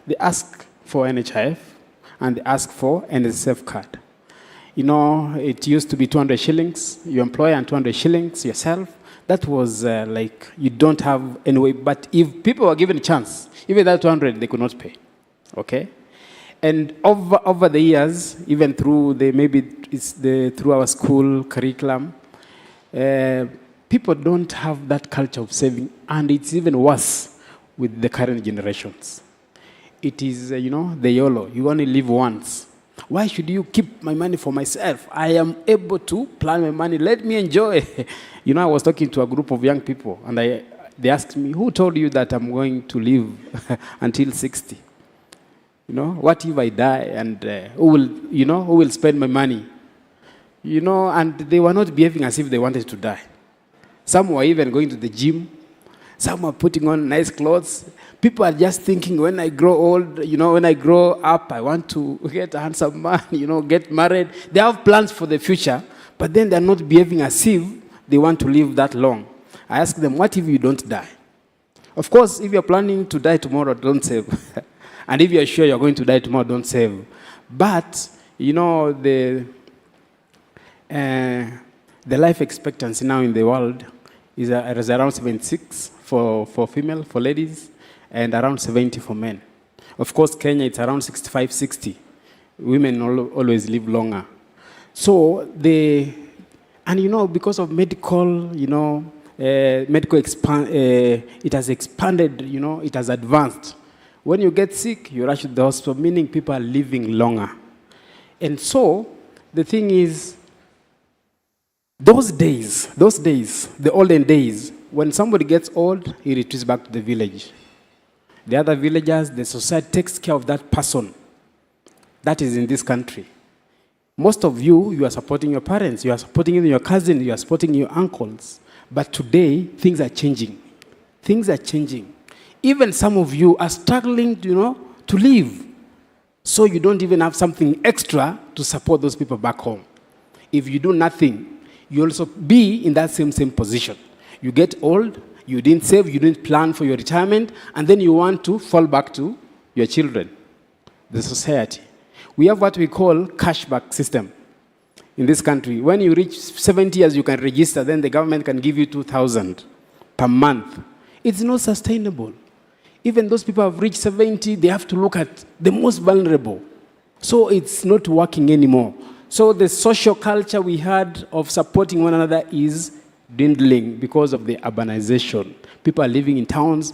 they ask for NHIF and they ask for NSSF card. You know, it used to be 200 shillings, you employ, and 200 shillings yourself. That was like you don't have any way. But if people were given a chance, even that 200, they could not pay. Okay? And over the years, even through through our school curriculum, people don't have that culture of saving, and it's even worse with the current generations. It is, the YOLO. You only live once. Why should you keep my money for myself? I am able to plan my money. Let me enjoy. I was talking to a group of young people, and they asked me, who told you that I'm going to live until 60? What if I die, and who will spend my money? And they were not behaving as if they wanted to die. Some were even going to the gym. Some were putting on nice clothes. People are just thinking, when I grow old, when I grow up, I want to get a handsome man, get married. They have plans for the future, but then they're not behaving as if they want to live that long. I ask them, what if you don't die? Of course, if you're planning to die tomorrow, don't save. And if you're sure you're going to die tomorrow, don't save. But, the life expectancy now in the world is around 76 for female, for ladies, and around 70 for men. Of course, Kenya, it's around 65, 60. Women always live longer. So, because of medical, it has expanded, it has advanced. When you get sick, you rush to the hospital, meaning people are living longer. And so, the thing is, those days, the olden days, when somebody gets old, he retreats back to the village. The other villagers, the society takes care of that person. That is in this country. Most of you are supporting your parents, you are supporting even your cousins, you are supporting your uncles. But today, things are changing. Things are changing. Even some of you are struggling, to live. So you don't even have something extra to support those people back home. If you do nothing, you also be in that same position. You get old, you didn't save, you didn't plan for your retirement, and then you want to fall back to your children, the society. We have what we call cashback system in this country. When you reach 70 years, you can register, then the government can give you 2,000 per month. It's not sustainable. Even those people who have reached 70, they have to look at the most vulnerable. So it's not working anymore. So the social culture we had of supporting one another is dwindling because of the urbanization. People are living in towns.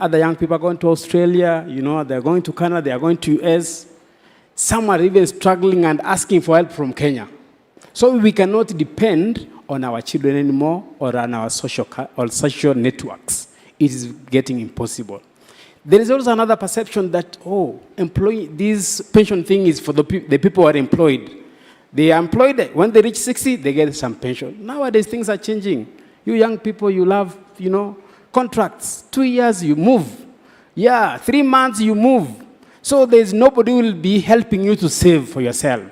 Other young people are going to Australia, they're going to Canada, they are going to US. Some are even struggling and asking for help from Kenya. So we cannot depend on our children anymore or on our social networks. It is getting impossible. There is also another perception that, this pension thing is for the people who are employed. They are employed. When they reach 60, they get some pension. Nowadays, things are changing. You young people, you love, contracts. 2 years, you move. 3 months, you move. So there's nobody who will be helping you to save for yourself.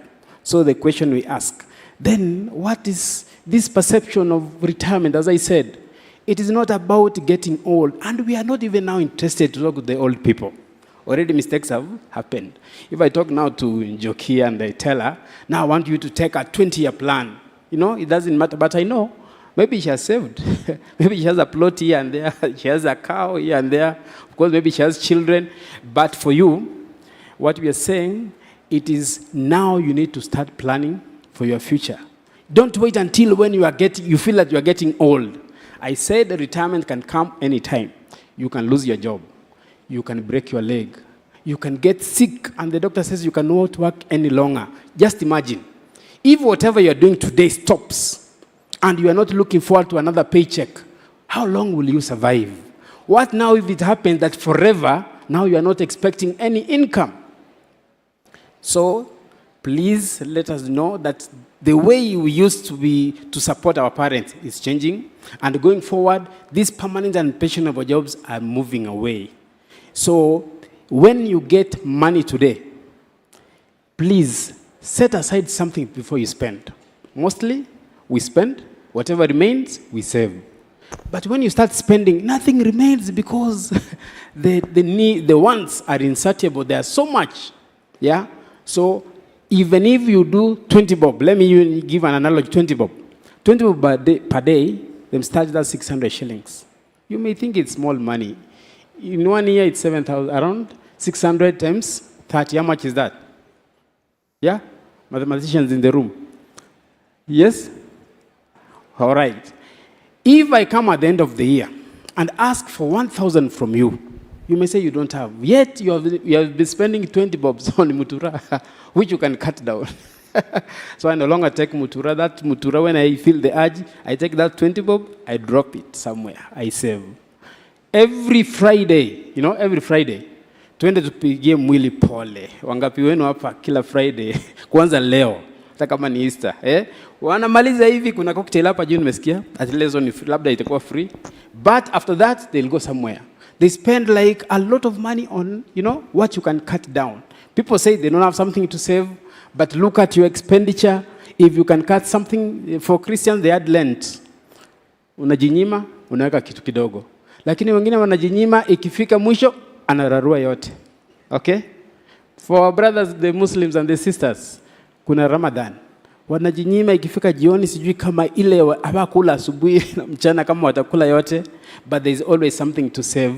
So the question we ask, then what is this perception of retirement? As I said, it is not about getting old. And we are not even now interested to talk with the old people. Already mistakes have happened. If I talk now to Njoki and I tell her, now I want you to take a 20-year plan. It doesn't matter, but I know. Maybe she has saved. Maybe she has a plot here and there. She has a cow here and there. Of course, maybe she has children. But for you, what we are saying, it is now you need to start planning for your future. Don't wait until when you feel that you are getting old. I said retirement can come anytime. You can lose your job. You can break your leg. You can get sick, and the doctor says you cannot work any longer. Just imagine. If whatever you're doing today stops, and you are not looking forward to another paycheck, how long will you survive? What now if it happens that forever, now you are not expecting any income? So, please let us know that the way we used to support our parents is changing, and going forward, these permanent and pensionable jobs are moving away. So, when you get money today, please set aside something before you spend. Mostly, we spend. Whatever remains, we save. But when you start spending, nothing remains because the wants are insatiable. There's so much. Yeah? So even if you do 20 bob, let me give an analogy, 20 bob. 20 bob per day, them started at 600 shillings. You may think it's small money. In 1 year, it's 7,000, around 600 times 30. How much is that? Yeah? Mathematicians in the room. Yes? All right. If I come at the end of the year and ask for 1,000 from you, you may say you don't have. Yet you have been spending 20 bobs on mutura, which you can cut down. So I no longer take mutura. That mutura, when I feel the urge, I take that 20 bob, I drop it somewhere, I save. Every Friday, every Friday, twende tupigie mwili pole. Wangapi wenu hapa kila Friday, kwanza leo, hata kama ni Easter, wanamaliza hivi, kuna cocktail hapa juu nimesikia, atilezo ni labda itakuwa free. But after that, they'll go somewhere. They spend like a lot of money on, what you can cut down. People say they don't have something to save, but look at your expenditure. If you can cut something, for Christians, they had Lent. Unajinyima, unaweka kitu kidogo. Lakini wengine wanajinyima, ikifika mwisho, anararua yote. Okay? For our brothers, the Muslims and the sisters, kuna Ramadan. Wanajinyima, ikifika jioni, sijui kama ile hawakula asubuhi na mchana kama watakula yote. But there is always something to save.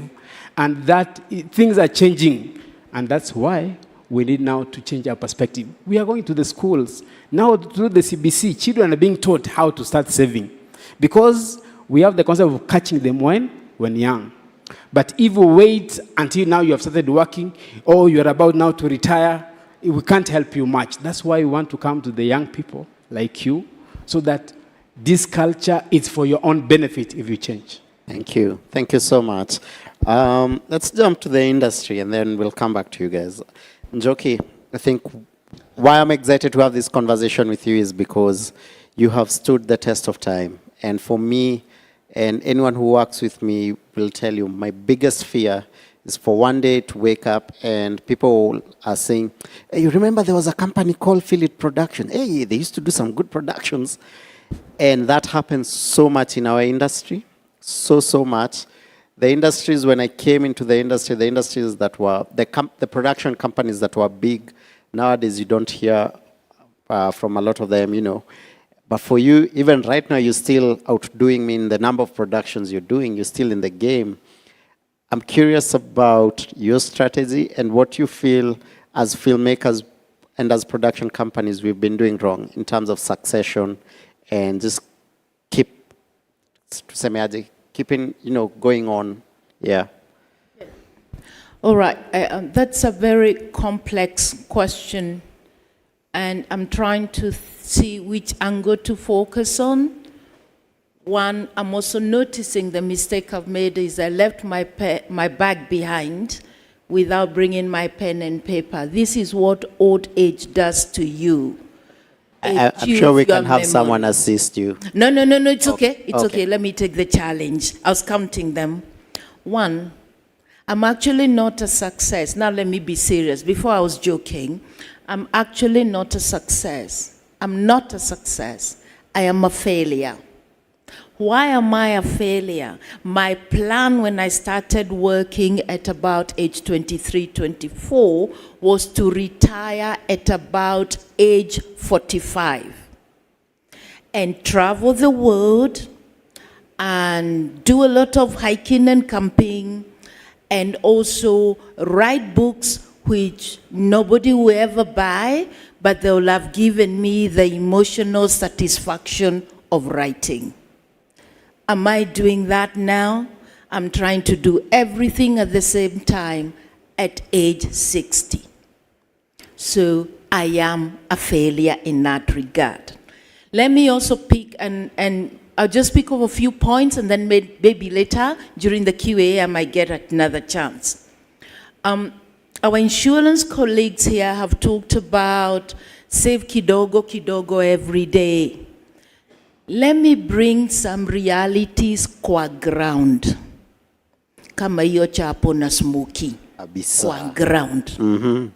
And that, things are changing. And that's why we need now to change our perspective. We are going to the schools. Now through the CBC, children are being taught how to start saving. Because we have the concept of catching them when young. But if we wait until now you have started working, or you are about now to retire, we can't help you much. That's why we want to come to the young people like you, so that this culture is for your own benefit if you change. Thank you. Thank you so much. Let's jump to the industry and then we'll come back to you guys. Njoki, I think why I'm excited to have this conversation with you is because you have stood the test of time. And for me, and anyone who works with me will tell you, my biggest fear is for one day to wake up and people are saying, hey, you remember there was a company called Philip Production? Hey, they used to do some good productions. And that happens so much in our industry, so much. The industries, when I came into the industries that were, the production companies that were big, nowadays you don't hear from a lot of them, But for you, even right now, you're still outdoing me in the number of productions you're doing. You're still in the game. I'm curious about your strategy and what you feel as filmmakers and as production companies we've been doing wrong in terms of succession and just keeping, going on. Yeah. All right. That's a very complex question. And I'm trying to see which angle to focus on. One, I'm also noticing the mistake I've made is I left my bag behind without bringing my pen and paper. This is what old age does to you. I'm sure we can have someone assist you. No, it's okay. It's okay. Let me take the challenge. I was counting them. One, I'm actually not a success. Now let me be serious. Before I was joking. I'm actually not a success. I'm not a success. I am a failure. Why am I a failure? My plan when I started working at about age 23, 24 was to retire at about age 45 and travel the world and do a lot of hiking and camping and also write books which nobody will ever buy, but they will have given me the emotional satisfaction of writing. Am I doing that now? I'm trying to do everything at the same time at age 60. So I am a failure in that regard. Let me also pick, and I'll just pick up a few points, and then maybe later during the QA I might get another chance. Our insurance colleagues here have talked about save kidogo kidogo every day. Let me bring some realities kwa ground. Kama hiyo chapo na smoky. Kwa ground. Mm-hmm.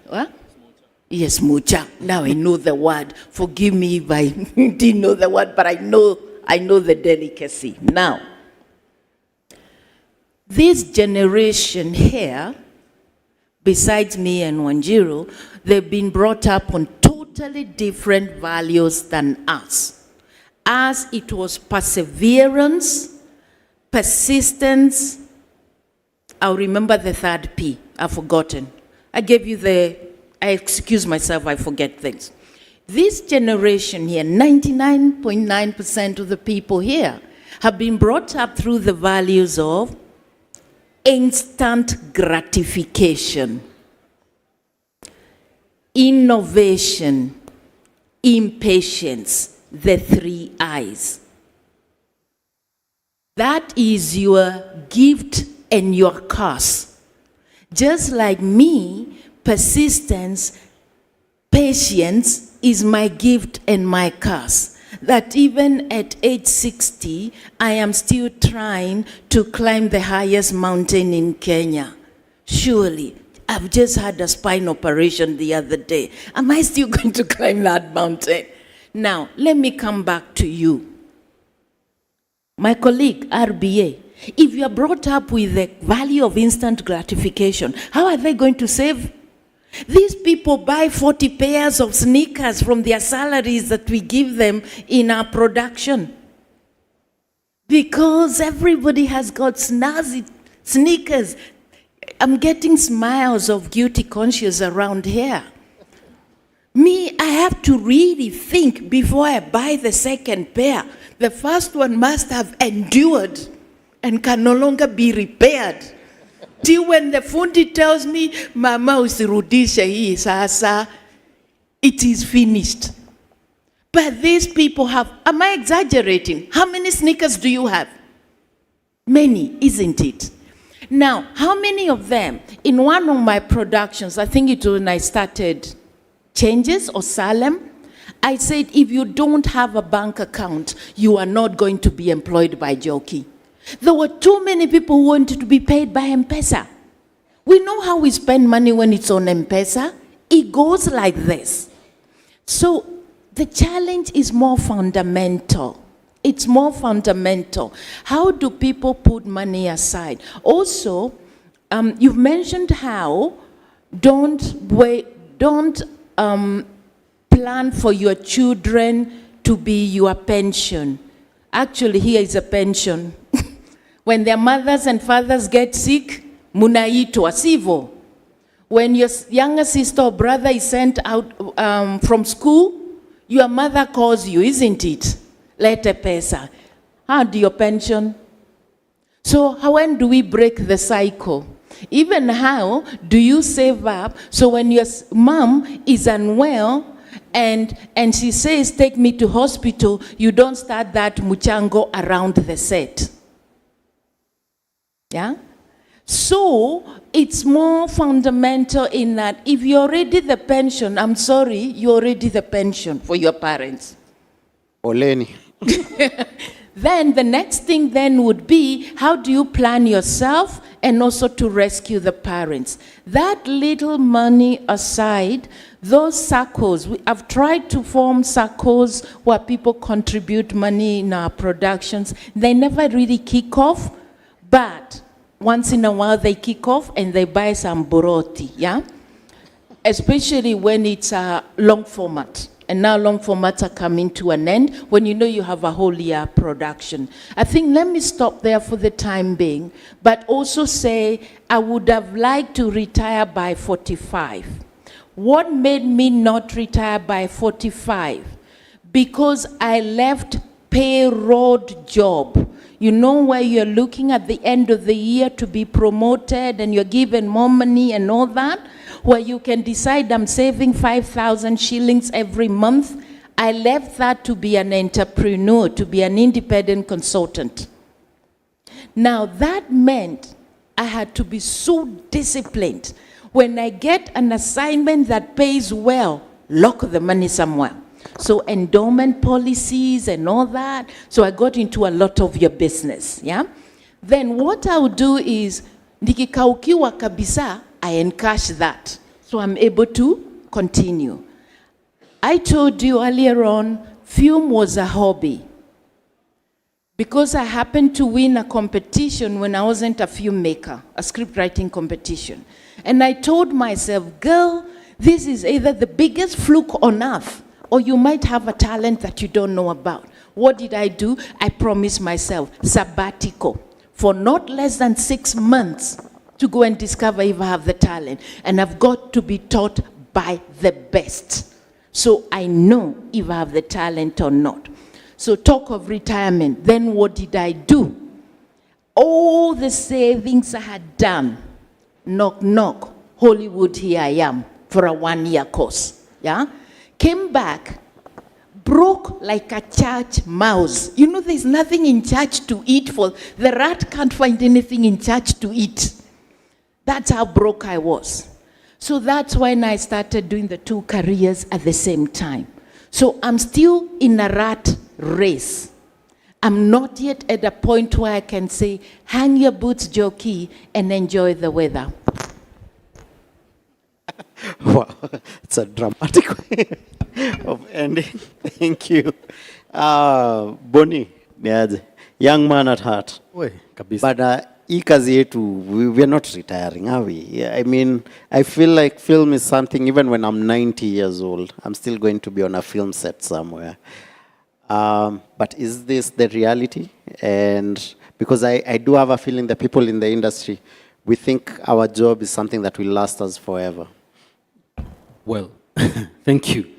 What? Yes, mucha. Now I know the word. Forgive me if I didn't know the word, but I know the delicacy. Now, this generation here, besides me and Wanjiru, they've been brought up on totally different values than us. As it was perseverance, persistence. I'll remember the third P. I've forgotten. I excuse myself, I forget things. This generation here, 99.9% of the people here have been brought up through the values of instant gratification, innovation, impatience, the 3 I's. That is your gift and your curse. Just like me, persistence, patience is my gift and my curse. That even at age 60, I am still trying to climb the highest mountain in Kenya. Surely, I've just had a spine operation the other day. Am I still going to climb that mountain? Now, let me come back to you. My colleague, RBA, if you are brought up with the value of instant gratification, how are they going to save? These people buy 40 pairs of sneakers from their salaries that we give them in our production. Because everybody has got snazzy sneakers. I'm getting smiles of guilty conscience around here. Me, I have to really think before I buy the second pair. The first one must have endured and can no longer be repaired. Till when the fundi tells me, Mama usirudishe hii sasa, it is finished. But these people have, am I exaggerating? How many sneakers do you have? Many, isn't it? Now, how many of them, in one of my productions, I think it was when I started Changes or Salem, I said, if you don't have a bank account, you are not going to be employed by Jockey. There were too many people who wanted to be paid by M-Pesa. We know how we spend money when it's on M-Pesa. It goes like this. So the challenge is more fundamental. It's more fundamental. How do people put money aside? Also, you've mentioned how don't plan for your children to be your pension. Actually, here is a pension. When their mothers and fathers get sick, munaitwa sivyo. When your younger sister or brother is sent out from school, your mother calls you, isn't it? Lete pesa. How do your pension? So when do we break the cycle? Even how do you save up so when your mom is unwell and she says, take me to hospital, you don't start that muchango around the set? Yeah? So it's more fundamental in that if you're already the pension, I'm sorry, you're already the pension for your parents. Oleni. Then the next thing then would be, how do you plan yourself and also to rescue the parents? That little money aside, those circles, I've tried to form circles where people contribute money in our productions. They never really kick off, but once in a while they kick off and they buy some buroti, yeah? Especially when it's a long format. And now long formats are coming to an end when you know you have a whole year production. I think let me stop there for the time being, but also say I would have liked to retire by 45. What made me not retire by 45? Because I left payroll job. You know where you're looking at the end of the year to be promoted and you're given more money and all that? Where you can decide I'm saving 5,000 shillings every month. I left that to be an entrepreneur, to be an independent consultant. Now that meant I had to be so disciplined. When I get an assignment that pays well, lock the money somewhere. So endowment policies and all that. So I got into a lot of your business, yeah? Then what I would do is, nikikaukiwa kabisa, I encash that. So I'm able to continue. I told you earlier on, film was a hobby. Because I happened to win a competition when I wasn't a filmmaker, a script writing competition. And I told myself, girl, this is either the biggest fluke on earth, or you might have a talent that you don't know about. What did I do? I promised myself sabbatical for not less than 6 months to go and discover if I have the talent. And I've got to be taught by the best. So I know if I have the talent or not. So talk of retirement, then what did I do? All the savings I had done, knock, knock, Hollywood, here I am for a 1-year course, yeah? Came back, broke like a church mouse. You know, there's nothing in church to eat for. The rat can't find anything in church to eat. That's how broke I was. So that's when I started doing the 2 careers at the same time. So I'm still in a rat race. I'm not yet at a point where I can say, hang your boots, Jockey, and enjoy the weather. Wow, it's a dramatic way of ending. Thank you. Bonnie, young man at heart. But hii kazi yetu, we're not retiring, are we? Yeah, I mean, I feel like film is something, even when I'm 90 years old, I'm still going to be on a film set somewhere. But is this the reality? And because I do have a feeling that people in the industry, we think our job is something that will last us forever. Well, thank you.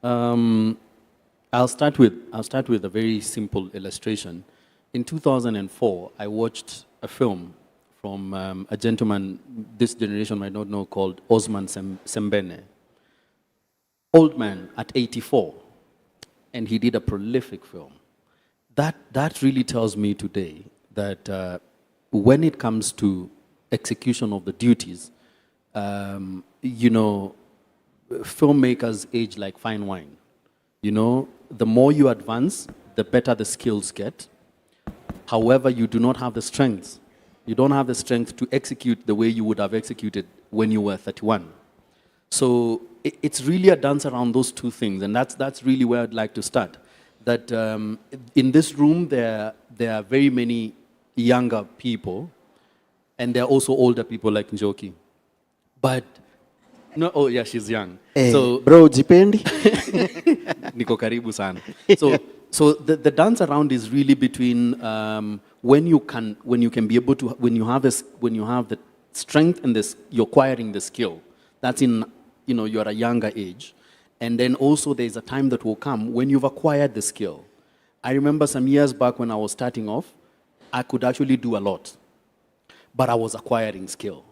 I'll start with a very simple illustration. In 2004, I watched a film from a gentleman this generation might not know called Osman Sembene. Old man at 84, and he did a prolific film. That really tells me today that when it comes to execution of the duties, you know, filmmakers age like fine wine. You know, the more you advance, the better the skills get. However, you do not have the strength. You don't have the strength to execute the way you would have executed when you were 31. So it's really a dance around those two things, and that's really where I'd like to start. That in this room, there are very many younger people, and there are also older people like Njoki. But, no, oh yeah, she's young. So, bro, jipendi? Niko karibu sana. So the dance around is really between when you can be able to, when you have the strength and you're acquiring the skill. That's in, you know, you're at a younger age. And then also there's a time that will come when you've acquired the skill. I remember some years back when I was starting off, I could actually do a lot, but I was acquiring skill.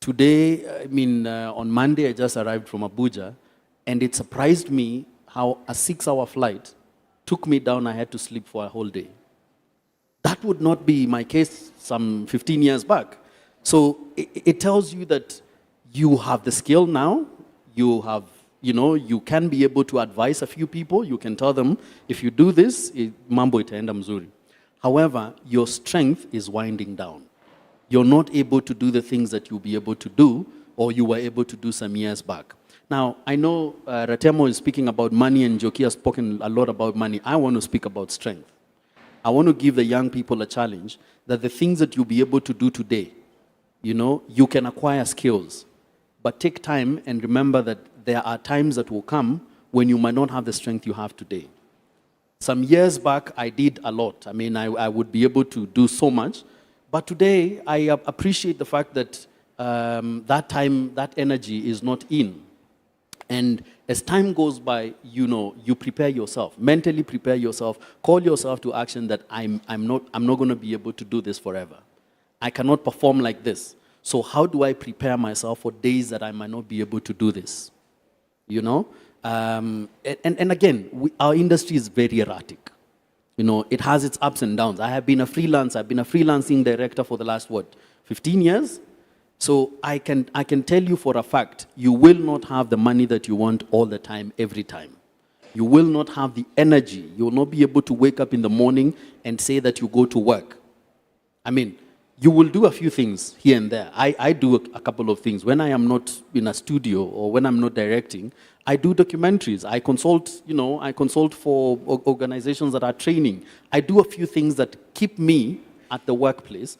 Today, I mean, on Monday, I just arrived from Abuja, and it surprised me how a 6-hour flight took me down. I had to sleep for a whole day. That would not be my case some 15 years back. So it tells you that you have the skill now. You have, you know, you can be able to advise a few people. You can tell them, if you do this, mambo itaenda mzuri. However, your strength is winding down. You're not able to do the things that you'll be able to do, or you were able to do some years back. Now, I know Ratemo is speaking about money, and Joki has spoken a lot about money. I want to speak about strength. I want to give the young people a challenge that the things that you'll be able to do today, you know, you can acquire skills, but take time and remember that there are times that will come when you might not have the strength you have today. Some years back, I did a lot. I mean, I would be able to do so much, but today I appreciate the fact that that time, that energy is not in. And as time goes by, you know, you prepare yourself, mentally prepare yourself, call yourself to action that I'm not going to be able to do this forever. I cannot perform like this. So how do I prepare myself for days that I might not be able to do this? You know? And again, our industry is very erratic. You know, it has its ups and downs. I've been a freelancing director for the last, 15 years? So I can tell you for a fact, you will not have the money that you want all the time, every time. You will not have the energy. You will not be able to wake up in the morning and say that you go to work. I mean, you will do a few things here and there. I do a couple of things. When I am not in a studio or when I'm not directing, I do documentaries. I consult for organizations that are training. I do a few things that keep me at the workplace,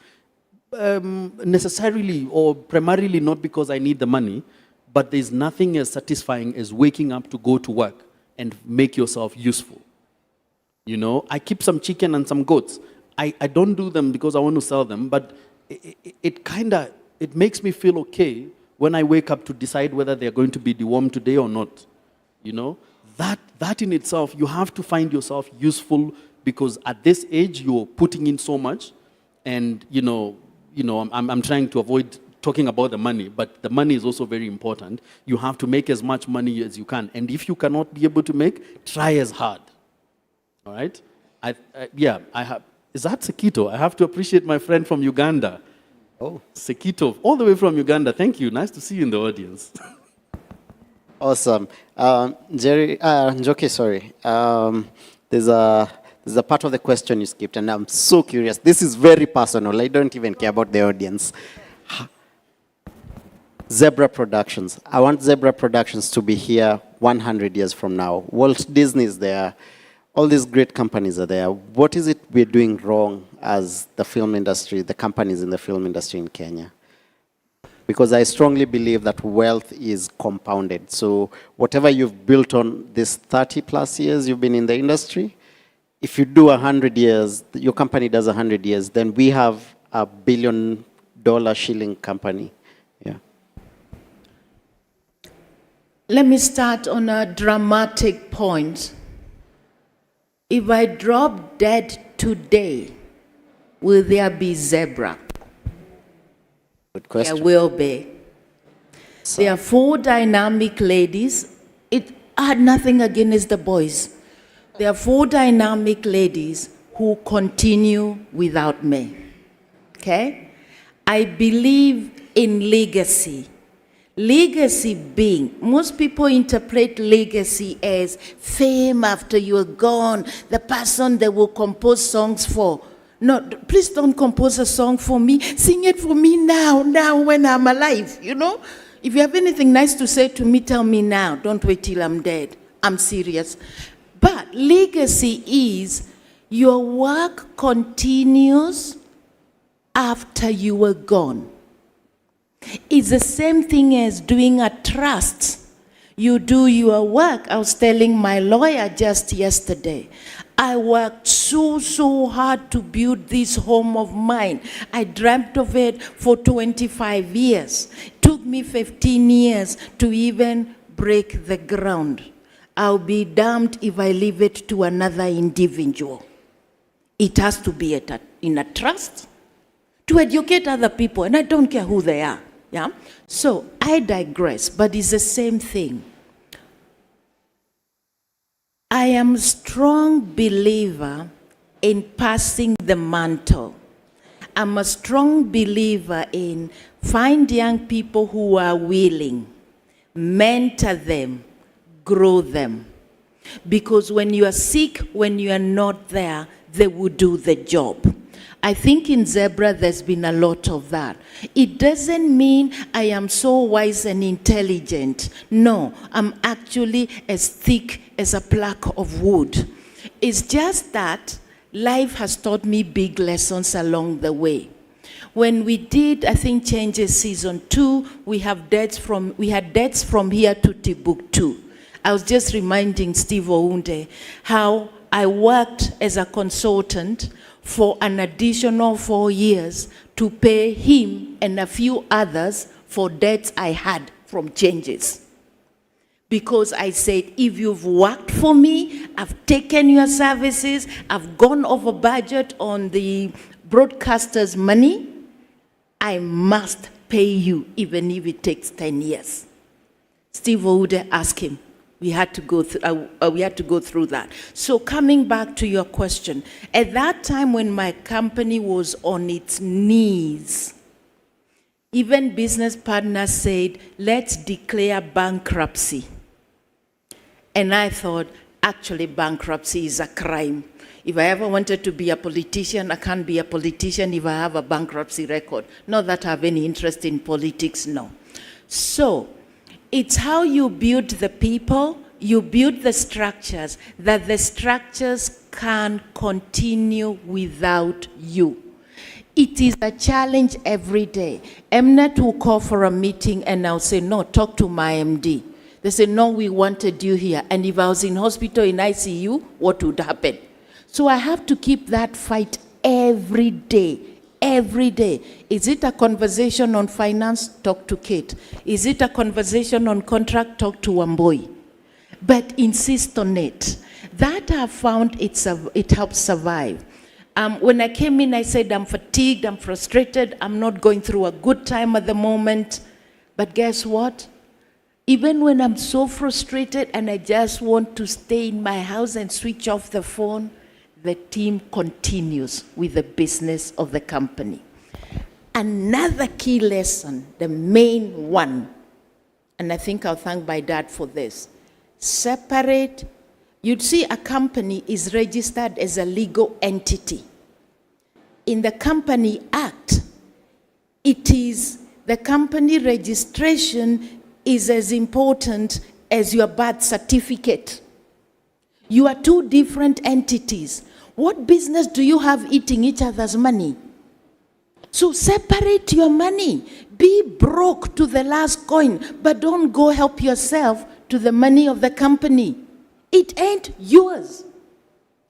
necessarily or primarily not because I need the money, but there's nothing as satisfying as waking up to go to work and make yourself useful. I keep some chicken and some goats. I don't do them because I want to sell them, but it makes me feel okay when I wake up to decide whether they're going to be dewormed today or not. That in itself, you have to find yourself useful because at this age, you're putting in so much. And, I'm trying to avoid talking about the money, but the money is also very important. You have to make as much money as you can. And if you cannot be able to make, try as hard. All right? Is that Sekito? I have to appreciate my friend from Uganda. Oh, Sekito, all the way from Uganda. Thank you. Nice to see you in the audience. Awesome. Njoki, sorry. There's a part of the question you skipped, and I'm so curious. This is very personal. I don't even care about the audience. Zebra Productions. I want Zebra Productions to be here 100 years from now. Walt Disney is there. All these great companies are there. What is it we're doing wrong as the film industry, the companies in the film industry in Kenya? Because I strongly believe that wealth is compounded. So whatever you've built on this 30 plus years you've been in the industry, if you do 100 years, your company does 100 years, then we have a $1 billion shilling company. Yeah. Let me start on a dramatic point. If I drop dead today, will there be zebra? Good question. There will be. There are 4 dynamic ladies. I had nothing against the boys. There are 4 dynamic ladies who continue without me. Okay? I believe in legacy. Legacy being, most people interpret legacy as fame after you're gone, the person they will compose songs for. No, please don't compose a song for me. Sing it for me now when I'm alive, If you have anything nice to say to me, tell me now. Don't wait till I'm dead. I'm serious. But legacy is your work continues after you were gone. It's the same thing as doing a trust. You do your work. I was telling my lawyer just yesterday, I worked so hard to build this home of mine. I dreamt of it for 25 years. It took me 15 years to even break the ground. I'll be damned if I leave it to another individual. It has to be in a trust to educate other people, and I don't care who they are. Yeah? So I digress, but it's the same thing. I am a strong believer in passing the mantle. I'm a strong believer in find young people who are willing, mentor them, grow them. Because when you are sick, when you are not there, they will do the job. I think in Zebra there's been a lot of that. It doesn't mean I am so wise and intelligent. No, I'm actually as thick as a plank of wood. It's just that life has taught me big lessons along the way. When we did, I think, Changes Season 2, we had debts from here to Timbuktu. I was just reminding Steve Ounde how I worked as a consultant for an additional 4 years to pay him and a few others for debts I had from Changes. Because I said, if you've worked for me, I've taken your services, I've gone over budget on the broadcaster's money, I must pay you, even if it takes 10 years. Steve Oude asked him. We had to go through that. So coming back to your question, at that time when my company was on its knees, even business partners said, let's declare bankruptcy. And I thought, actually bankruptcy is a crime. If I ever wanted to be a politician, I can't be a politician if I have a bankruptcy record. Not that I have any interest in politics, no. So, it's how you build the people, you build the structures, that the structures can continue without you. It is a challenge every day. Mnet will call for a meeting and I'll say, no, talk to my MD. They say, no, we wanted you here. And if I was in hospital in ICU, what would happen? So I have to keep that fight every day, every day. Is it a conversation on finance? Talk to Kate. Is it a conversation on contract? Talk to Wamboi. But insist on it. That I've found it helps survive. When I came in, I said, I'm fatigued, I'm frustrated, I'm not going through a good time at the moment. But guess what? Even when I'm so frustrated and I just want to stay in my house and switch off the phone, the team continues with the business of the company. Another key lesson, the main one, and I think I'll thank my dad for this, separate. You'd see a company is registered as a legal entity. In the Company Act, it is the company registration is as important as your birth certificate. You are two different entities. What business do you have eating each other's money? So separate your money. Be broke to the last coin, but don't go help yourself to the money of the company. It ain't yours.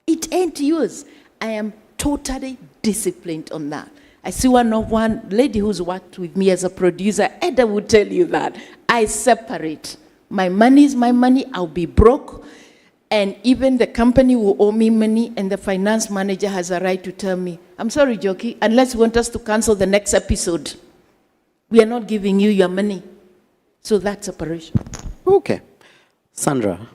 It ain't yours. I am totally disciplined on that. I see one lady who's worked with me as a producer, Edda would tell you that. I separate. My money is my money. I'll be broke. And even the company will owe me money, and the finance manager has a right to tell me, I'm sorry, Joki, unless you want us to cancel the next episode, we are not giving you your money. So that's separation. Okay. Sandra.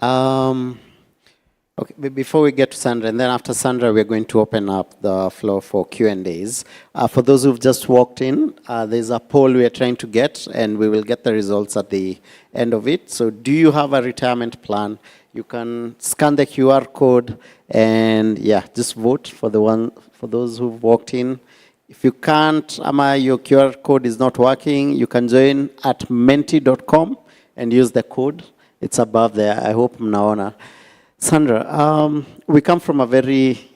Okay, before we get to Sandra, and then after Sandra, we're going to open up the floor for Q&As. For those who've just walked in, there's a poll we are trying to get, and we will get the results at the end of it. So do you have a retirement plan? You can scan the QR code and yeah, just vote for those who've walked in. If you can't, your QR code is not working, you can join at menti.com and use the code. It's above there. I hope mnaona. Sandra, we come from a very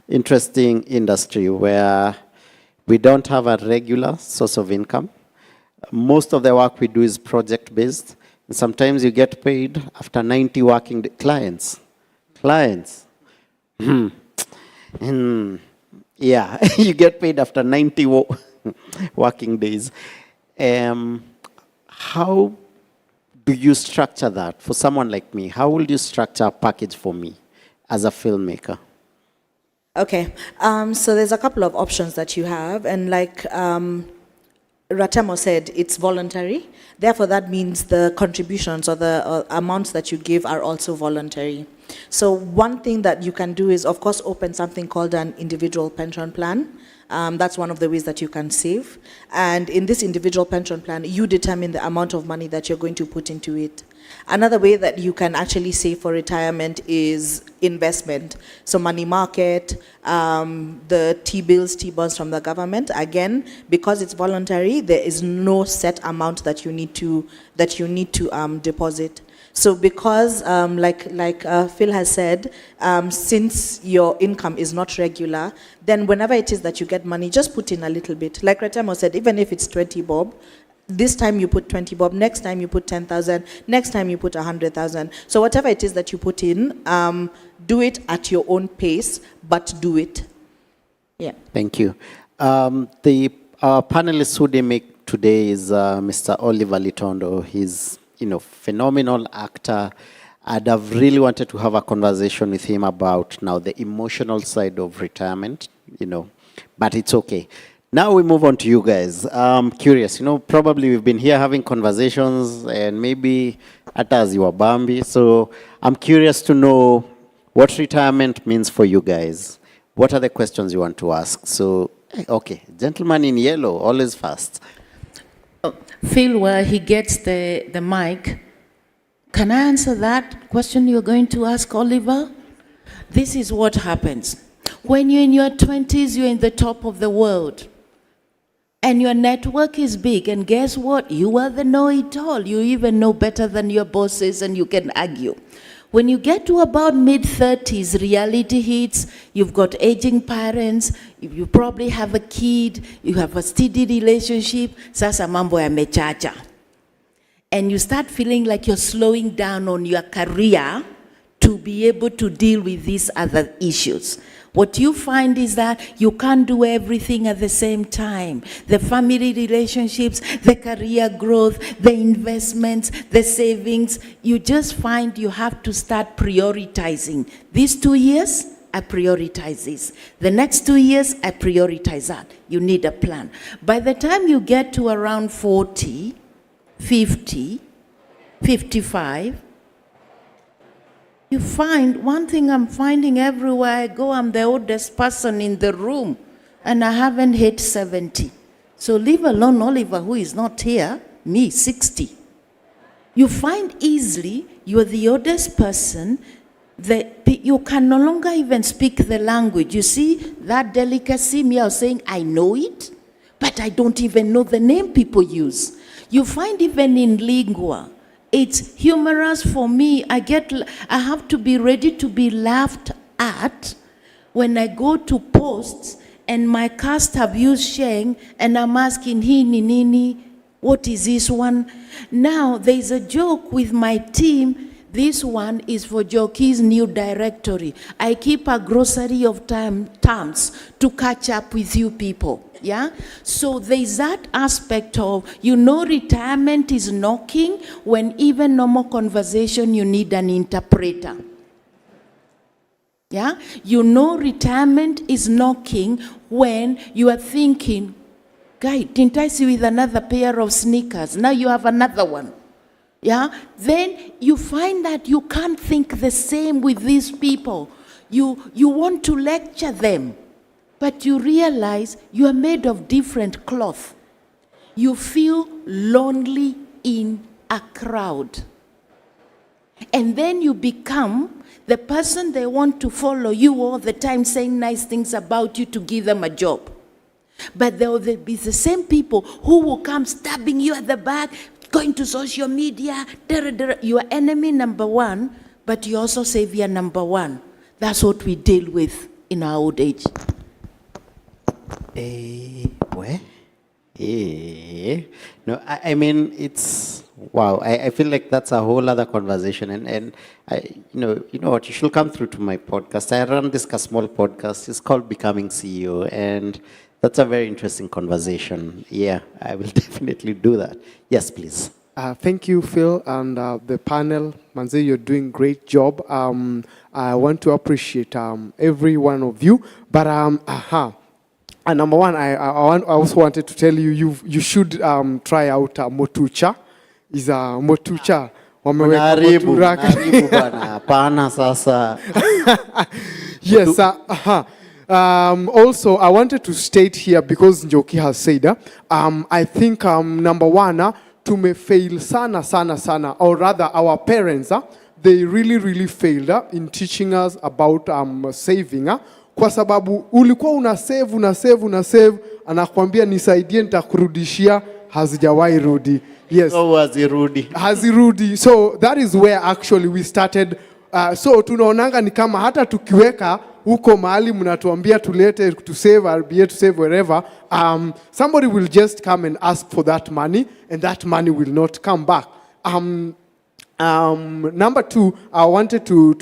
interesting industry where we don't have a regular source of income. Most of the work we do is project-based. And sometimes you get paid after 90 working days. Clients. Yeah, you get paid after 90 working days. How do you structure that for someone like me? How will you structure a package for me as a filmmaker? Okay, so there's a couple of options that you have, and like Ratemo said, it's voluntary. Therefore, that means the contributions or the amounts that you give are also voluntary. So one thing that you can do is, of course, open something called an individual pension plan. That's one of the ways that you can save. And in this individual pension plan, you determine the amount of money that you're going to put into it. Another way that you can actually save for retirement is investment. So money market, the T-bills, T-bonds from the government. Again, because it's voluntary, there is no set amount that you need to deposit. So because, like Phil has said, since your income is not regular, then whenever it is that you get money, just put in a little bit. Like Ratemo said, even if it's 20 bob, this time you put 20 bob, next time you put 10,000, next time you put 100,000. So whatever it is that you put in, do it at your own pace, but do it. Yeah. Thank you. The panelist who they make today is Mr. Oliver Litondo. He's phenomenal actor. I'd have really wanted to have a conversation with him about now the emotional side of retirement, but it's okay. Now we move on to you guys. I'm curious, probably we've been here having conversations and maybe atas you are Bambi. So I'm curious to know what retirement means for you guys. What are the questions you want to ask? So, okay, gentleman in yellow, always fast. Phil, while he gets the mic, Can I answer that question you're going to ask, Oliver? This is what happens. When you're in your 20s, you're in the top of the world. And your network is big. And guess what? You are the know-it-all. You even know better than your bosses and you can argue. When you get to about mid-30s, reality hits. You've got aging parents. You probably have a kid. You have a steady relationship. Sasa mambo yamechacha. And you start feeling like you're slowing down on your career to be able to deal with these other issues. What you find is that you can't do everything at the same time. The family relationships, the career growth, the investments, the savings. You just find you have to start prioritizing. These 2 years, I prioritize this. The next 2 years, I prioritize that. You need a plan. By the time you get to around 40, 50, 55, you find, one thing I'm finding everywhere I go, I'm the oldest person in the room, and I haven't hit 70. So leave alone Oliver, who is not here, me, 60. You find easily you're the oldest person, that you can no longer even speak the language. You see that delicacy, me, I was saying, I know it, but I don't even know the name people use. You find even in lingua, it's humorous for me. I have to be ready to be laughed at when I go to posts and my cast have used Sheng and I'm asking, hini nini, what is this one? Now there's a joke with my team. This one is for Joki's new directory. I keep a grocery of terms to catch up with you people. Yeah? So there's that aspect of, retirement is knocking when even normal conversation you need an interpreter. Yeah? Retirement is knocking when you are thinking, guy, didn't I see with another pair of sneakers? Now you have another one. Yeah? Then you find that you can't think the same with these people. You want to lecture them. But you realize you are made of different cloth. You feel lonely in a crowd. And then you become the person they want to follow you all the time, saying nice things about you to give them a job. But there will be the same people who will come stabbing you at the back, going to social media, you are enemy number one, but you also savior number one. That's what we deal with in our old age. Where? No, I mean, it's, wow. I feel like that's a whole other conversation. And I, you know what, you should come through to my podcast. I run this small podcast. It's called Becoming CEO. And that's a very interesting conversation. Yeah, I will definitely do that. Yes, please. Thank you, Phil, and the panel. Manze, you're doing great job. I want to appreciate every one of you. But and number one, I also wanted to tell you, you should try out Motucha. Is Motucha. Unaharibu bana, hapana sasa. Yes, also, I wanted to state here, because Njoki has said, I think number one, tumefail sana, or rather our parents, they really failed in teaching us about saving. Kwa sababu ulikuwa una save, anakuambia nisaidie nitakurudishia, hazijawahi rudi. Yes. So hazirudi. So that is where actually we started. So tunaonanga ni kama hata tukiweka huko mahali mnatuambia tulete to save RBA, to save wherever, somebody will just come and ask for that money, and that money will not come back. Number two, I wanted to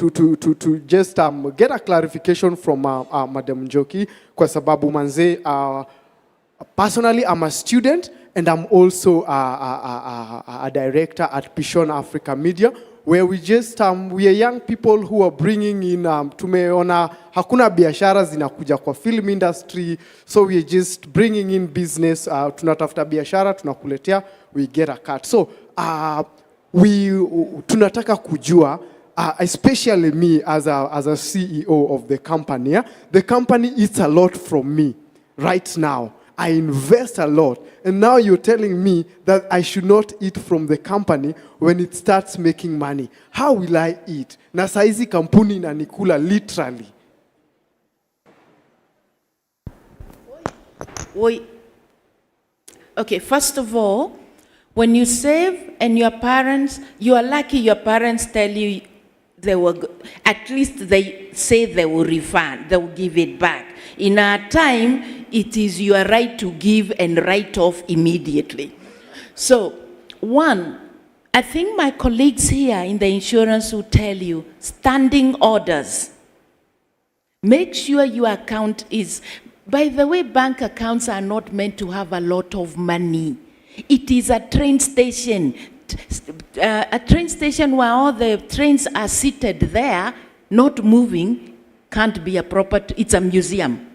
just get a clarification from Madam Njoki, kwa sababu manze, personally I'm a student and I'm also a director at Pishon Africa Media, where we just we are young people who are bringing in tumeona hakuna biashara zinakuja kwa film industry, so we are just bringing in business, tunatafuta biashara tunakuletea, we get a cut. So tunataka kujua, especially me as a CEO of the company. The company eats a lot from me right now. I invest a lot. and now you're telling me that I should not eat from the company when it starts making money. How will I eat? Na saizi kampuni inanikula literally. Okay, first of all, when you save and your parents, you are lucky your parents tell you they will, at least they say they will refund, they will give it back. In our time, it is your right to give and write off immediately. So, one, I think my colleagues here in the insurance will tell you, standing orders. Make sure your account is, by the way, bank accounts are not meant to have a lot of money. It is a train station. A train station where all the trains are seated there, not moving, can't be a property, it's a museum.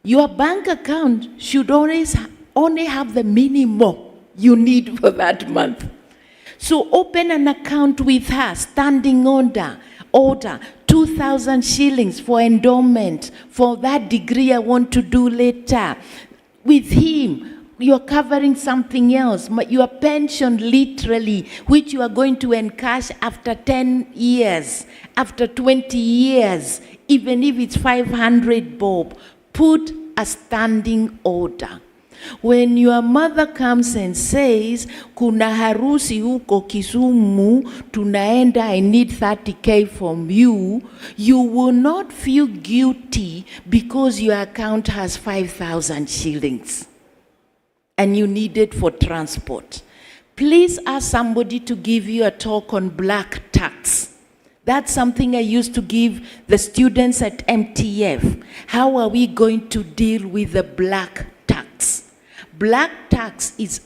Your bank account should always only have the minimum you need for that month. So open an account with her, standing order, 2,000 shillings for endowment, for that degree I want to do later. With him, you're covering something else, your pension literally, which you are going to encash after 10 years, after 20 years, even if it's 500 bob. Put a standing order. When your mother comes and says, kuna harusi huko Kisumu, tunaenda, I need 30K from you, you will not feel guilty because your account has 5,000 shillings and you need it for transport. Please ask somebody to give you a talk on black tax. That's something I used to give the students at MTF. How are we going to deal with the black tax? Black tax is